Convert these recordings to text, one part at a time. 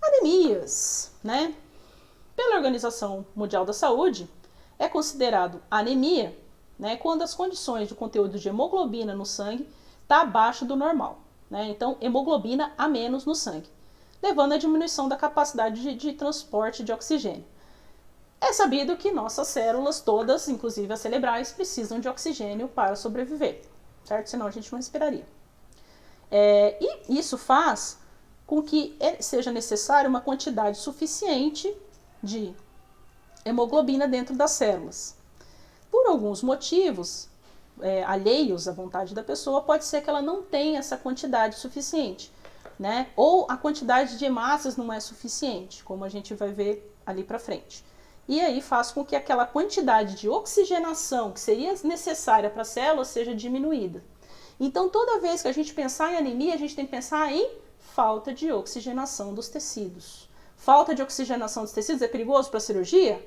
Anemias, né? Pela Organização Mundial da Saúde, é considerado anemia, né, quando as condições de conteúdo de hemoglobina no sangue está abaixo do normal, né? Então, hemoglobina a menos no sangue, levando à diminuição da capacidade de transporte de oxigênio. É sabido que nossas células todas, inclusive as cerebrais, precisam de oxigênio para sobreviver, certo? Senão a gente não respiraria. E isso faz com que seja necessária uma quantidade suficiente de hemoglobina dentro das células. Por alguns motivos, alheios à vontade da pessoa, pode ser que ela não tenha essa quantidade suficiente, né? Ou a quantidade de hemácias não é suficiente, como a gente vai ver ali para frente. E aí faz com que aquela quantidade de oxigenação que seria necessária para a célula seja diminuída. Então, toda vez que a gente pensar em anemia, a gente tem que pensar em falta de oxigenação dos tecidos. Falta de oxigenação dos tecidos é perigoso para a cirurgia?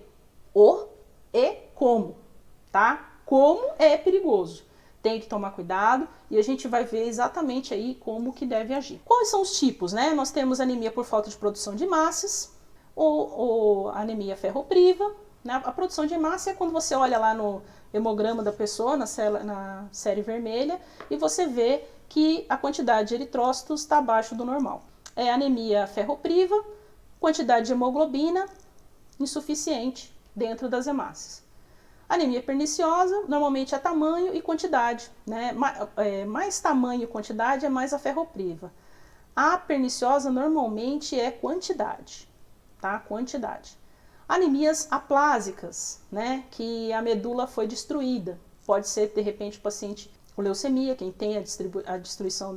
E como, tá? Como é perigoso. Tem que tomar cuidado e a gente vai ver exatamente aí como que deve agir. Quais são os tipos, né? Nós temos anemia por falta de produção de hemácias, ou anemia ferropriva, né? A produção de hemácia é quando você olha lá no hemograma da pessoa, na série vermelha, e você vê que a quantidade de eritrócitos está abaixo do normal. É anemia ferropriva, quantidade de hemoglobina insuficiente dentro das hemácias. Anemia perniciosa, normalmente é tamanho e quantidade, né? Mais tamanho e quantidade é mais a ferropriva. A perniciosa normalmente é quantidade, tá? Quantidade. Anemias aplásicas, né? Que a medula foi destruída. Pode ser, de repente, o paciente com leucemia, quem tem a destruição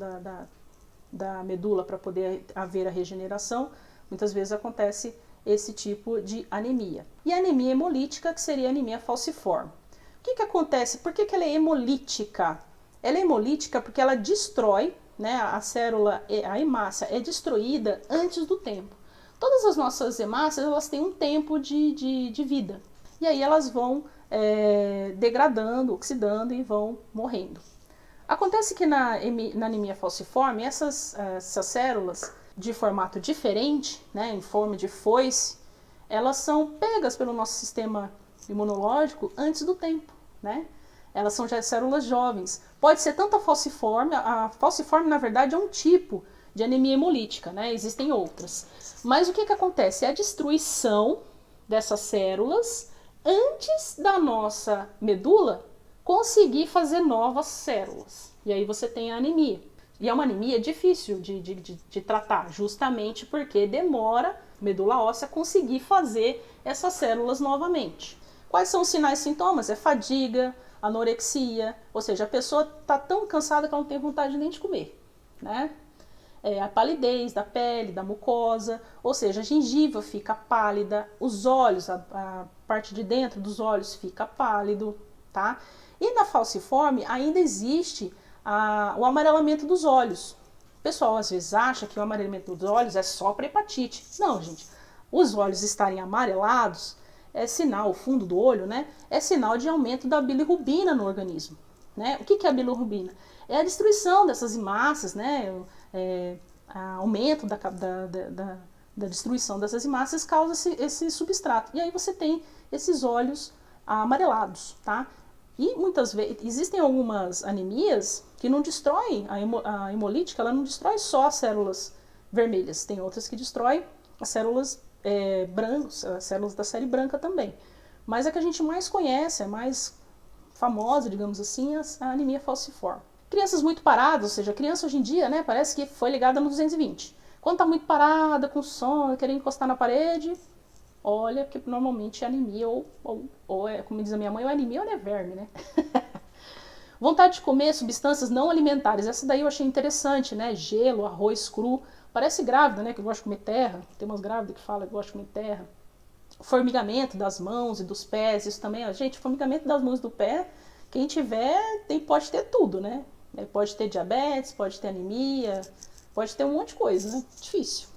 da medula para poder haver a regeneração. Muitas vezes acontece esse tipo de anemia. E a anemia hemolítica, que seria a anemia falciforme. O que acontece? Por que ela é hemolítica? Ela é hemolítica porque ela destrói, né, a célula, a hemácia é destruída antes do tempo. Todas as nossas hemácias, elas têm um tempo de vida. E aí elas vão degradando, oxidando e vão morrendo. Acontece que na anemia falciforme, essas células de formato diferente, né, em forma de foice, elas são pegas pelo nosso sistema imunológico antes do tempo, né? Elas são já células jovens. Pode ser tanto a falciforme, na verdade, é um tipo de anemia hemolítica, né? Existem outras. Mas o que acontece? É a destruição dessas células antes da nossa medula conseguir fazer novas células. E aí você tem a anemia. E é uma anemia difícil de tratar, justamente porque demora a medula óssea conseguir fazer essas células novamente. Quais são os sinais e sintomas? É fadiga, anorexia, ou seja, a pessoa está tão cansada que ela não tem vontade nem de comer, né? A palidez da pele, da mucosa, ou seja, a gengiva fica pálida, os olhos, a parte de dentro dos olhos fica pálido, tá? E na falciforme ainda existe o amarelamento dos olhos. O pessoal às vezes acha que o amarelamento dos olhos é só para hepatite. Não, gente. Os olhos estarem amarelados é sinal, o fundo do olho, né? É sinal de aumento da bilirrubina no organismo, né? O que é a bilirrubina? É a destruição dessas hemácias, né? Aumento da destruição dessas hemácias causa esse substrato. E aí você tem esses olhos amarelados, tá? E muitas vezes existem algumas anemias que não destroem a hemolítica, ela não destrói só as células vermelhas, tem outras que destroem as células brancas, as células da série branca também. Mas a que a gente mais conhece, a mais famosa, digamos assim, é a anemia falciforme. Crianças muito paradas, ou seja, a criança hoje em dia, né, parece que foi ligada no 220. Quando está muito parada, com sono, querendo encostar na parede, olha, que normalmente é anemia, ou é, como diz a minha mãe, ou é anemia ou é verme, né? Vontade de comer substâncias não alimentares, essa daí eu achei interessante, né? Gelo, arroz cru, parece grávida, né? Que gosta de comer terra, tem umas grávidas que falam que gostam de comer terra. Formigamento das mãos e dos pés, isso também, ó, gente, formigamento das mãos e do pé, quem tiver, pode ter tudo, né? Pode ter diabetes, pode ter anemia, pode ter um monte de coisa, né? Difícil.